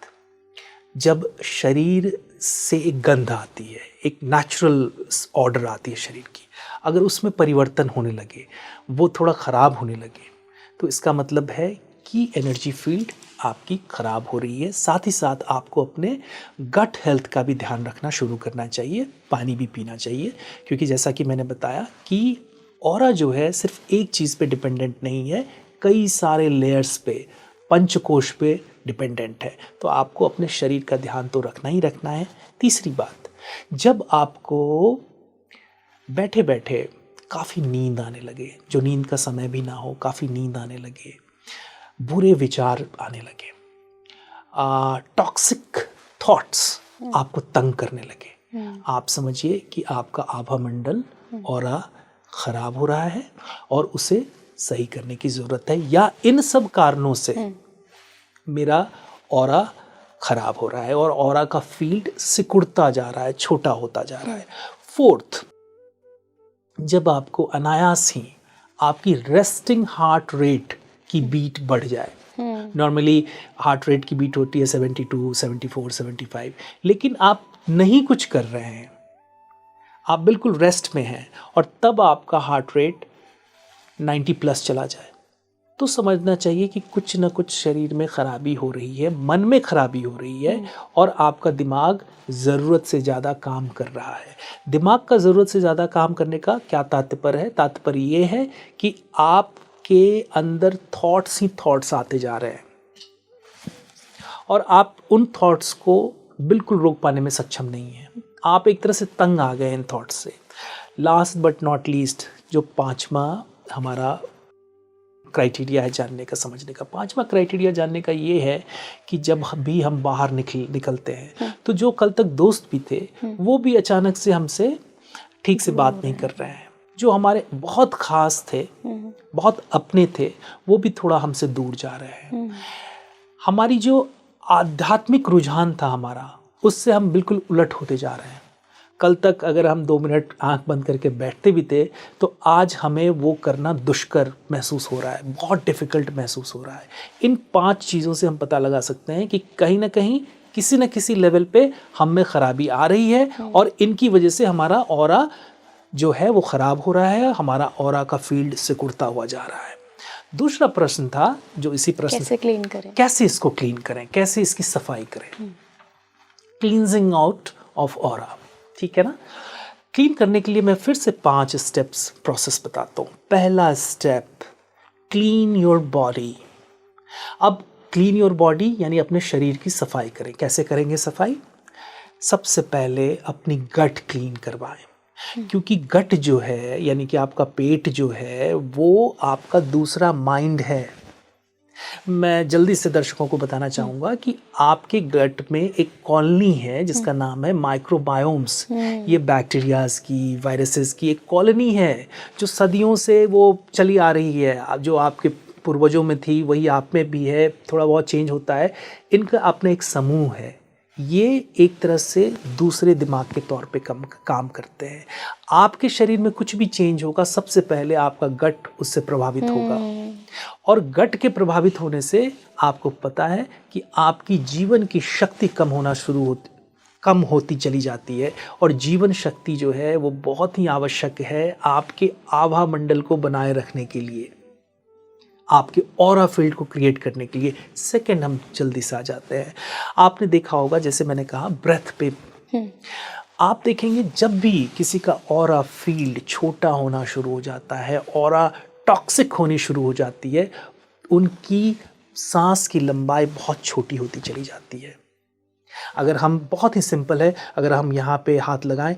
जब शरीर से एक गंध आती है, एक नेचुरल ऑर्डर आती है शरीर की, अगर उसमें परिवर्तन होने लगे, वो थोड़ा ख़राब होने लगे, तो इसका मतलब है कि एनर्जी फील्ड आपकी ख़राब हो रही है। साथ ही साथ आपको अपने गट हेल्थ का भी ध्यान रखना शुरू करना चाहिए। पानी भी पीना चाहिए, क्योंकि जैसा कि मैंने बताया कि ऑरा जो है सिर्फ एक चीज़ पे डिपेंडेंट नहीं है, कई सारे लेयर्स पे, पंचकोश पे डिपेंडेंट है। तो आपको अपने शरीर का ध्यान तो रखना ही रखना है। तीसरी बात, जब आपको बैठे बैठे काफ़ी नींद आने लगे, जो नींद का समय भी ना हो, काफ़ी नींद आने लगे, बुरे विचार आने लगे, टॉक्सिक थॉट्स आपको तंग करने लगे, आप समझिए कि आपका आभा मंडल ऑरा खराब हो रहा है और उसे सही करने की ज़रूरत है, या इन सब कारणों से मेरा ऑरा खराब हो रहा है और ऑरा का फील्ड सिकुड़ता जा रहा है, छोटा होता जा रहा है। फोर्थ, जब आपको अनायास ही आपकी रेस्टिंग हार्ट रेट की बीट बढ़ जाए। नॉर्मली हार्ट रेट की बीट होती है 72, 74, 75, लेकिन आप नहीं कुछ कर रहे हैं, आप बिल्कुल रेस्ट में हैं, और तब आपका हार्ट रेट 90 प्लस चला जाए, तो समझना चाहिए कि कुछ ना कुछ शरीर में खराबी हो रही है, मन में खराबी हो रही है, और आपका दिमाग ज़रूरत से ज़्यादा काम कर रहा है। दिमाग का ज़रूरत से ज़्यादा काम करने का क्या तात्पर्य है? तात्पर्य ये है कि आपके अंदर थॉट्स ही थॉट्स आते जा रहे हैं और आप उन थॉट्स को बिल्कुल रोक पाने में सक्षम नहीं हैं। आप एक तरह से तंग आ गए इन थॉट्स से। लास्ट बट नॉट लीस्ट, जो 5वां हमारा क्राइटेरिया है जानने का, समझने का, 5वां क्राइटेरिया जानने का ये है कि जब भी हम बाहर निकलते हैं तो जो कल तक दोस्त भी थे वो भी अचानक से हमसे ठीक से बात नहीं कर रहे हैं। जो हमारे बहुत खास थे, बहुत अपने थे, वो भी थोड़ा हमसे दूर जा रहे हैं। हमारी जो आध्यात्मिक रुझान था हमारा, उससे हम बिल्कुल उलट होते जा रहे हैं। कल तक अगर हम 2 मिनट आंख बंद करके बैठते भी थे तो आज हमें वो करना दुष्कर महसूस हो रहा है, बहुत डिफ़िकल्ट महसूस हो रहा है। इन 5 चीज़ों से हम पता लगा सकते हैं कि कहीं ना कहीं किसी न किसी लेवल पे हम में ख़राबी आ रही है और इनकी वजह से हमारा ऑरा जो है वो ख़राब हो रहा है, हमारा ऑरा का फील्ड सिकुड़ता हुआ जा रहा है। दूसरा प्रश्न था जो इसी प्रश्न, कैसे क्लीन करें, कैसे इसको क्लीन करें, कैसे इसकी सफाई करें, क्लींजिंग आउट ऑफ ऑरा, ठीक है ना। क्लीन करने के लिए मैं फिर से 5 स्टेप्स प्रोसेस बताता हूँ। पहला स्टेप, क्लीन योर बॉडी। अब क्लीन योर बॉडी यानी अपने शरीर की सफाई करें। कैसे करेंगे सफाई? सबसे पहले अपनी गट क्लीन करवाएं, क्योंकि गट जो है यानी कि आपका पेट जो है वो आपका दूसरा माइंड है। मैं जल्दी से दर्शकों को बताना चाहूँगा कि आपके गट में एक कॉलोनी है जिसका नाम है माइक्रोबायोम्स। ये बैक्टीरियाज की, वायरसेस की एक कॉलोनी है जो सदियों से वो चली आ रही है। जो आपके पूर्वजों में थी वही आप में भी है, थोड़ा बहुत चेंज होता है। इनका अपना एक समूह है। ये एक तरह से दूसरे दिमाग के तौर पे काम करते हैं। आपके शरीर में कुछ भी चेंज होगा, सबसे पहले आपका गट उससे प्रभावित होगा, और गट के प्रभावित होने से आपको पता है कि आपकी जीवन की शक्ति कम होती चली जाती है। और जीवन शक्ति जो है वो बहुत ही आवश्यक है आपके आभा मंडल को बनाए रखने के लिए, आपके ऑरा फील्ड को क्रिएट करने के लिए। सेकंड, हम जल्दी से आ जाते हैं। आपने देखा होगा, जैसे मैंने कहा, ब्रेथ पे आप देखेंगे जब भी किसी का ऑरा फील्ड छोटा होना शुरू हो जाता है, ऑरा टॉक्सिक होनी शुरू हो जाती है, उनकी सांस की लंबाई बहुत छोटी होती चली जाती है। अगर हम, बहुत ही सिंपल है, अगर हम यहाँ पे हाथ लगाएं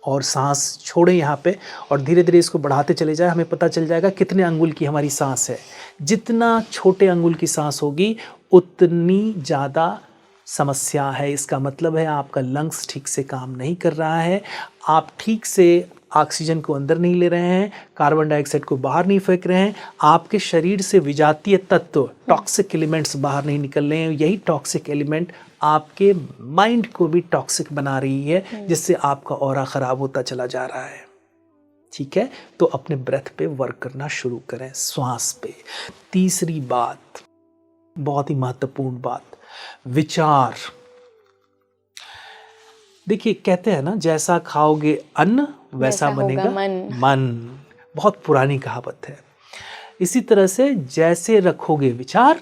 और सांस छोड़ें यहाँ पे और धीरे धीरे इसको बढ़ाते चले जाए, हमें पता चल जाएगा कितने अंगुल की हमारी सांस है। जितना छोटे अंगुल की सांस होगी उतनी ज़्यादा समस्या है। इसका मतलब है आपका लंग्स ठीक से काम नहीं कर रहा है, आप ठीक से ऑक्सीजन को अंदर नहीं ले रहे हैं, कार्बन डाइऑक्साइड को बाहर नहीं फेंक रहे हैं, आपके शरीर से विजातीय तत्व, टॉक्सिक एलिमेंट्स बाहर नहीं निकल रहे हैं। यही टॉक्सिक एलिमेंट आपके माइंड को भी टॉक्सिक बना रही है, जिससे आपका ऑरा खराब होता चला जा रहा है। ठीक है, तो अपने ब्रेथ पे वर्क करना शुरू करें, श्वास पे। तीसरी बात, बहुत ही महत्वपूर्ण बात, विचार। देखिए, कहते हैं ना, जैसा खाओगे अन्न वैसा बनेगा मन। बहुत पुरानी कहावत है। इसी तरह से जैसे रखोगे विचार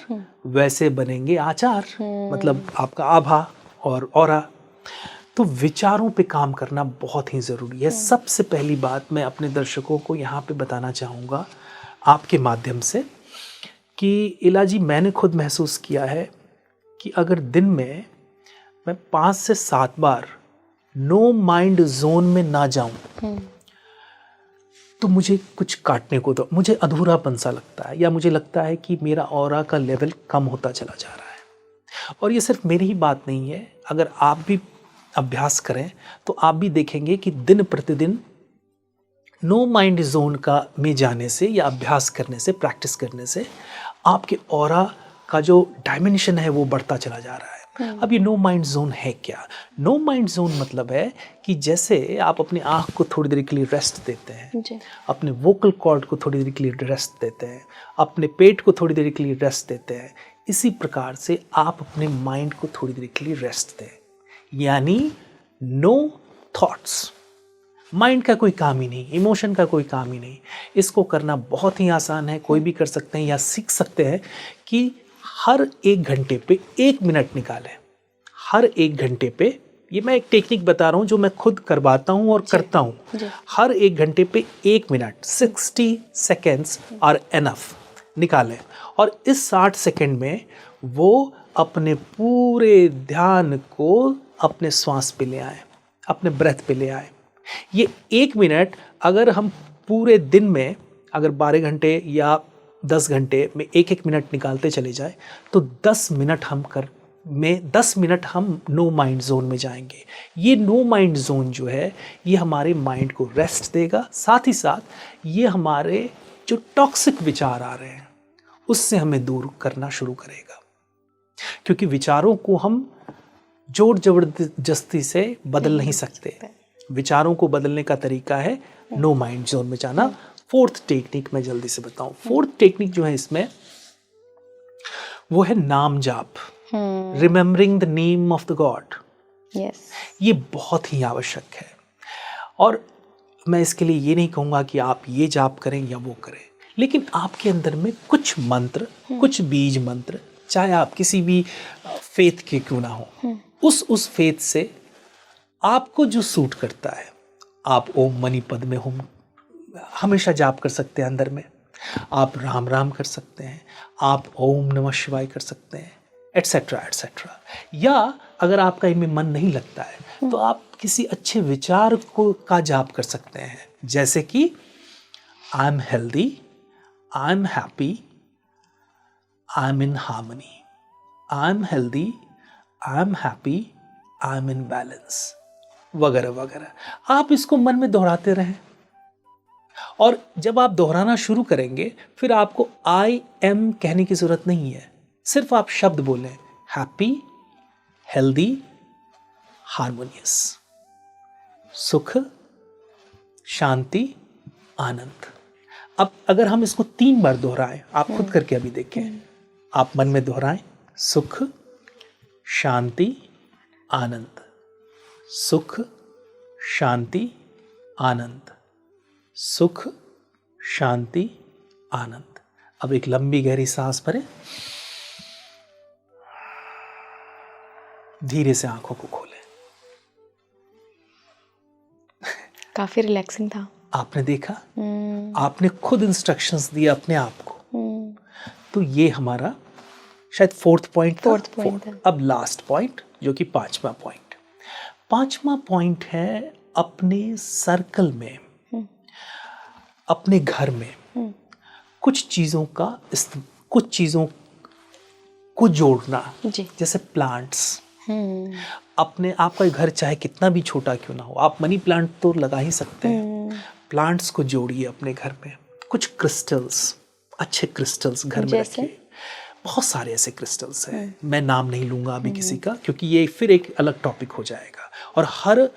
वैसे बनेंगे आचार, मतलब आपका आभा और ऑरा। तो विचारों पे काम करना बहुत ही ज़रूरी है। सबसे पहली बात मैं अपने दर्शकों को यहाँ पे बताना चाहूँगा आपके माध्यम से कि इलाजी, मैंने खुद महसूस किया है कि अगर दिन में मैं 5 से 7 बार नो माइंड जोन में ना जाऊं तो मुझे कुछ काटने को, तो मुझे अधूरापन सा लगता है, या मुझे लगता है कि मेरा ऑरा का लेवल कम होता चला जा रहा है। और ये सिर्फ मेरी ही बात नहीं है, अगर आप भी अभ्यास करें तो आप भी देखेंगे कि दिन प्रतिदिन नो माइंड जोन का में जाने से या अभ्यास करने से, प्रैक्टिस करने से आपके ऑरा का जो डायमेंशन है वो बढ़ता चला जा रहा है। अब ये नो माइंड जोन है क्या? नो माइंड जोन मतलब है कि जैसे आप अपनी आँख को थोड़ी देर के लिए रेस्ट देते हैं, अपने वोकल कॉर्ड को थोड़ी देर के लिए रेस्ट देते हैं, अपने पेट को थोड़ी देर के लिए रेस्ट देते हैं, इसी प्रकार से आप अपने माइंड को थोड़ी देर के लिए रेस्ट दें। यानी नो थॉट्स, माइंड का कोई काम ही नहीं, इमोशन का कोई काम ही नहीं। इसको करना बहुत ही आसान है, कोई भी कर सकते हैं या सीख सकते हैं कि हर 1 घंटे पे 1 मिनट निकालें। हर 1 घंटे पे, ये मैं एक टेक्निक बता रहा हूँ जो मैं खुद करवाता हूँ और करता हूँ। हर 1 घंटे पे 1 मिनट, 60 सेकेंड्स आर एनफ निकालें, और इस 60 सेकेंड में वो अपने पूरे ध्यान को अपने श्वास पे ले आए, अपने ब्रेथ पे ले आए। ये 1 मिनट अगर हम पूरे दिन में, अगर 12 घंटे या 10 घंटे में 1-1 मिनट निकालते चले जाए तो 10 मिनट हम नो माइंड जोन में जाएंगे। ये नो माइंड जोन जो है ये हमारे माइंड को रेस्ट देगा, साथ ही साथ ये हमारे जो टॉक्सिक विचार आ रहे हैं उससे हमें दूर करना शुरू करेगा। क्योंकि विचारों को हम जोर जबरदस्ती से बदल नहीं सकते। विचारों को बदलने का तरीका है नो माइंड जोन में जाना। 4th टेक्निक मैं जल्दी से बताऊं। 4th टेक्निक जो है इसमें वो है नाम जाप, remembering the name of the God. ये बहुत ही आवश्यक है। और मैं इसके लिए ये नहीं कहूँगा कि आप ये जाप करें या वो करें, लेकिन आपके अंदर में कुछ मंत्र, कुछ बीज मंत्र, चाहे आप किसी भी फेथ के क्यों ना हो, उस फेथ से आपको जो सूट करता है, आप ओम मणि पद में होम हमेशा जाप कर सकते हैं अंदर में, आप राम राम कर सकते हैं, आप ओम नमः शिवाय कर सकते हैं, एटसेट्रा एटसेट्रा। या अगर आपका इनमें मन नहीं लगता है तो आप किसी अच्छे विचार का जाप कर सकते हैं, जैसे कि I am healthy, I am happy, I am in harmony, I am healthy, I am happy, I am in balance, वगैरह वगैरह। आप इसको मन में दोहराते रहें, और जब आप दोहराना शुरू करेंगे फिर आपको आई एम कहने की जरूरत नहीं है, सिर्फ आप शब्द बोलें, हैप्पी, हेल्दी, हार्मोनियस, सुख, शांति, आनंद। अब अगर हम इसको 3 बार दोहराएं, आप खुद करके अभी देखें, आप मन में दोहराएं, सुख, शांति, आनंद, सुख, शांति, आनंद, सुख, शांति, आनंद। अब एक लंबी गहरी सांस भरें, धीरे से आंखों को खोलें। काफी रिलैक्सिंग था। आपने देखा, आपने खुद इंस्ट्रक्शंस दिए अपने आप को। तो ये हमारा शायद 4th पॉइंट था। Fourth point था। अब लास्ट पॉइंट जो कि 5वां पॉइंट। 5वां पॉइंट है अपने सर्कल में, अपने घर में कुछ चीजों को जोड़ना। जी। जैसे प्लांट्स, अपने आपका घर चाहे कितना भी छोटा क्यों ना हो, आप मनी प्लांट तो लगा ही सकते हैं। प्लांट्स को जोड़िए अपने घर में। कुछ क्रिस्टल्स, अच्छे क्रिस्टल्स घर में जैसे? रखिए। बहुत सारे ऐसे क्रिस्टल्स हैं, मैं नाम नहीं लूंगा अभी किसी का, क्योंकि ये फिर एक अलग टॉपिक हो जाएगा, और हर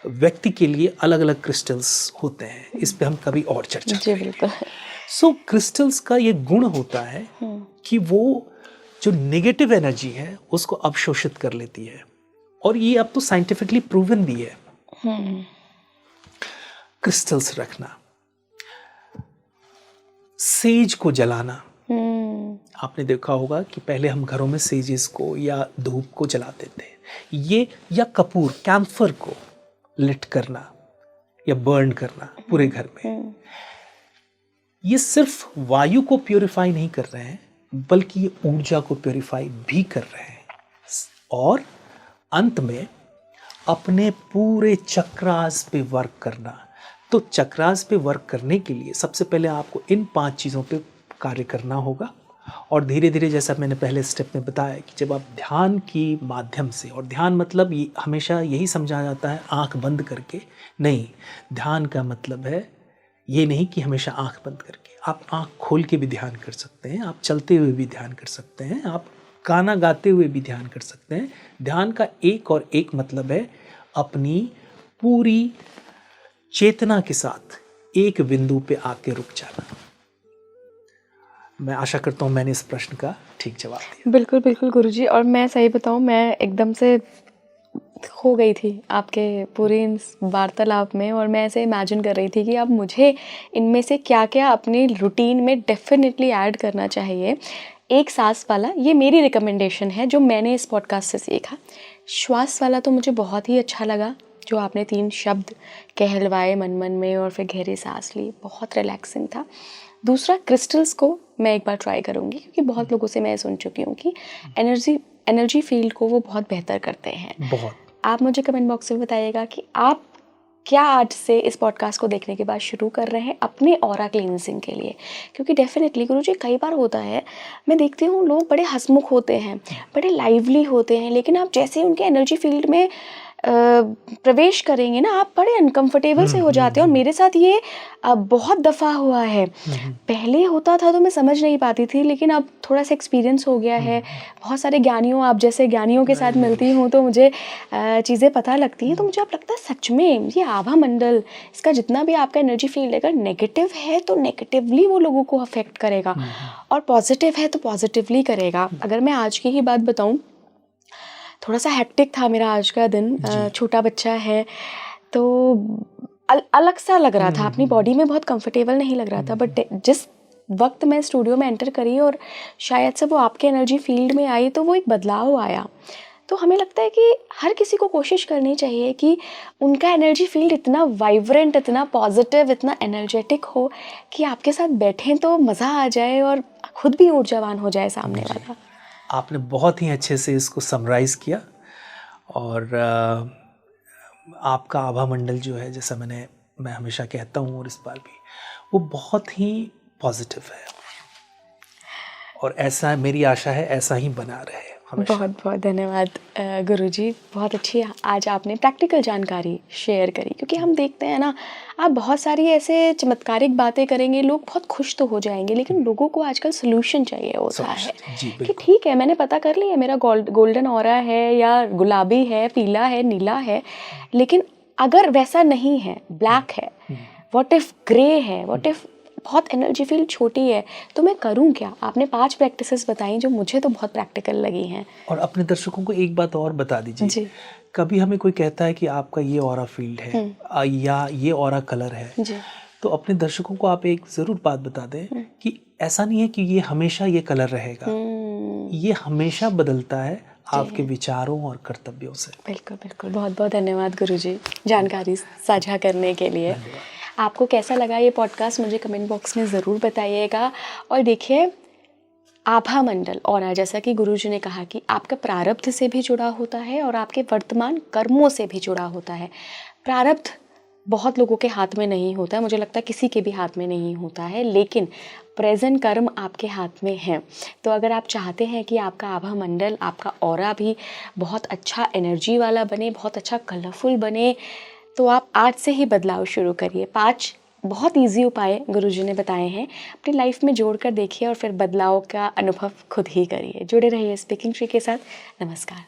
व्यक्ति के लिए अलग अलग क्रिस्टल्स होते हैं। इस पे हम कभी और चर्चा जी करेंगे। बिल्कुल। सो क्रिस्टल्स का ये गुण होता है कि वो जो नेगेटिव एनर्जी है उसको अवशोषित कर लेती है, और ये अब तो साइंटिफिकली प्रूवन भी है। क्रिस्टल्स रखना, सेज को जलाना। आपने देखा होगा कि पहले हम घरों में सेजेस को या धूप को जलाते थे, ये, या कपूर, कैम्फर को लिट करना या बर्न करना पूरे घर में। ये सिर्फ वायु को प्योरीफाई नहीं कर रहे हैं, बल्कि ये ऊर्जा को प्योरीफाई भी कर रहे हैं, और अंत में अपने पूरे चक्रास पे वर्क करना। तो चक्रास पे वर्क करने के लिए सबसे पहले आपको इन 5 चीज़ों पे कार्य करना होगा, और धीरे धीरे, जैसा मैंने पहले स्टेप में बताया कि जब आप ध्यान की माध्यम से, और ध्यान मतलब ये हमेशा यही समझा जाता है आंख बंद करके, नहीं, ध्यान का मतलब है ये नहीं कि हमेशा आंख बंद करके, आप आंख खोल के भी ध्यान कर सकते हैं, आप चलते हुए भी ध्यान कर सकते हैं, आप गाना गाते हुए भी ध्यान कर सकते हैं। ध्यान का एक और एक मतलब है अपनी पूरी चेतना के साथ एक बिंदु पे आके रुक जाना। मैं आशा करता हूँ मैंने इस प्रश्न का ठीक जवाब दिया। बिल्कुल बिल्कुल गुरुजी, और मैं सही बताऊँ, मैं एकदम से खो गई थी आपके पूरी इस वार्तालाप में, और मैं ऐसे इमेजिन कर रही थी कि अब मुझे इनमें से क्या क्या अपनी रूटीन में डेफिनेटली ऐड करना चाहिए। एक सांस वाला, ये मेरी रिकमेंडेशन है जो मैंने इस पॉडकास्ट से सीखा। श्वास वाला तो मुझे बहुत ही अच्छा लगा, जो आपने 3 शब्द कहलवाए मन मन में और फिर गहरी सांस ली, बहुत रिलैक्सिंग था। दूसरा, क्रिस्टल्स को मैं एक बार ट्राई करूँगी, क्योंकि बहुत लोगों से मैं सुन चुकी हूँ कि एनर्जी फील्ड को वो बहुत बेहतर करते हैं। बहुत। आप मुझे कमेंट बॉक्स में बताइएगा कि आप क्या आज से इस पॉडकास्ट को देखने के बाद शुरू कर रहे हैं अपने ऑरा क्लींजिंग के लिए, क्योंकि डेफिनेटली गुरुजी कई बार होता है, मैं देखती हूँ लोग बड़े हंसमुख होते हैं, बड़े लाइवली होते हैं, लेकिन आप जैसे ही उनके एनर्जी फील्ड में प्रवेश करेंगे ना, आप बड़े अनकंफर्टेबल से हो जाते हैं। और मेरे साथ ये बहुत दफ़ा हुआ है। पहले होता था तो मैं समझ नहीं पाती थी, लेकिन अब थोड़ा सा एक्सपीरियंस हो गया है, बहुत सारे ज्ञानियों, आप जैसे ज्ञानियों के साथ मिलती हूँ तो मुझे चीज़ें पता लगती हैं। तो मुझे अब लगता है सच में ये आभा मंडल, इसका जितना भी आपका एनर्जी फील्ड अगर नेगेटिव है तो नेगेटिवली वो लोगों को अफेक्ट करेगा, और पॉजिटिव है तो पॉजिटिवली करेगा। अगर मैं आज की ही बात बताऊँ, थोड़ा सा हेक्टिक था मेरा आज का दिन, छोटा बच्चा है तो अलग सा लग रहा था, अपनी बॉडी में बहुत कंफर्टेबल नहीं लग रहा था। बट जिस वक्त मैं स्टूडियो में एंटर करी और शायद से वो आपके एनर्जी फील्ड में आई, तो वो एक बदलाव आया। तो हमें लगता है कि हर किसी को कोशिश करनी चाहिए कि उनका एनर्जी फील्ड इतना वाइब्रेंट, इतना पॉजिटिव, इतना एनर्जेटिक हो कि आपके साथ बैठें तो मज़ा आ जाए और खुद भी ऊर्जावान हो जाए सामने वाला। आपने बहुत ही अच्छे से इसको समराइज़ किया, और आपका आभा मंडल जो है, जैसा मैं हमेशा कहता हूँ और इस बार भी, वो बहुत ही पॉजिटिव है, और ऐसा मेरी आशा है ऐसा ही बना रहे हमेशा। बहुत बहुत धन्यवाद गुरुजी, बहुत अच्छी आज आपने प्रैक्टिकल जानकारी शेयर करी, क्योंकि हम देखते हैं ना, आप बहुत सारी ऐसे चमत्कारिक बातें करेंगे, लोग बहुत खुश तो हो जाएंगे, लेकिन लोगों को आजकल सोल्यूशन चाहिए होता है कि ठीक है मैंने पता कर लिया मेरा गोल्डन ऑरा है या गुलाबी है, पीला है, नीला है, लेकिन अगर वैसा नहीं है, ब्लैक है, व्हाट इफ ग्रे है, व्हाट इफ बहुत एनर्जी फील्ड छोटी है, तो मैं करूं क्या? आपने 5 प्रैक्टिसेस बताई जो मुझे तो बहुत प्रैक्टिकल लगी हैं। और अपने दर्शकों को एक बात और बता दीजिए जी। कभी हमें कोई कहता है कि आपका ये ऑरा फील्ड है या ये ऑरा कलर है जी। तो अपने दर्शकों को आप एक ज़रूर बात बता दें कि ऐसा नहीं है कि ये हमेशा ये कलर रहेगा, ये हमेशा बदलता है आपके विचारों और कर्तव्यों से। बिल्कुल बिल्कुल, बहुत बहुत धन्यवाद गुरुजी जानकारी साझा करने के लिए। आपको कैसा लगा ये पॉडकास्ट मुझे कमेंट बॉक्स में ज़रूर बताइएगा। और देखिए, आभा मंडल और जैसा कि गुरुजी ने कहा कि आपका प्रारब्ध से भी जुड़ा होता है और आपके वर्तमान कर्मों से भी जुड़ा होता है। प्रारब्ध बहुत लोगों के हाथ में नहीं होता है, मुझे लगता है किसी के भी हाथ में नहीं होता है, लेकिन प्रेजेंट कर्म आपके हाथ में है। तो अगर आप चाहते हैं कि आपका आभा मंडल, आपका ऑरा भी बहुत अच्छा एनर्जी वाला बने, बहुत अच्छा कलरफुल बने, तो आप आज से ही बदलाव शुरू करिए। 5 बहुत इजी उपाय गुरुजी ने बताए हैं, अपनी लाइफ में जोड़कर देखिए और फिर बदलाव का अनुभव खुद ही करिए। जुड़े रहिए स्पीकिंग श्री के साथ। नमस्कार।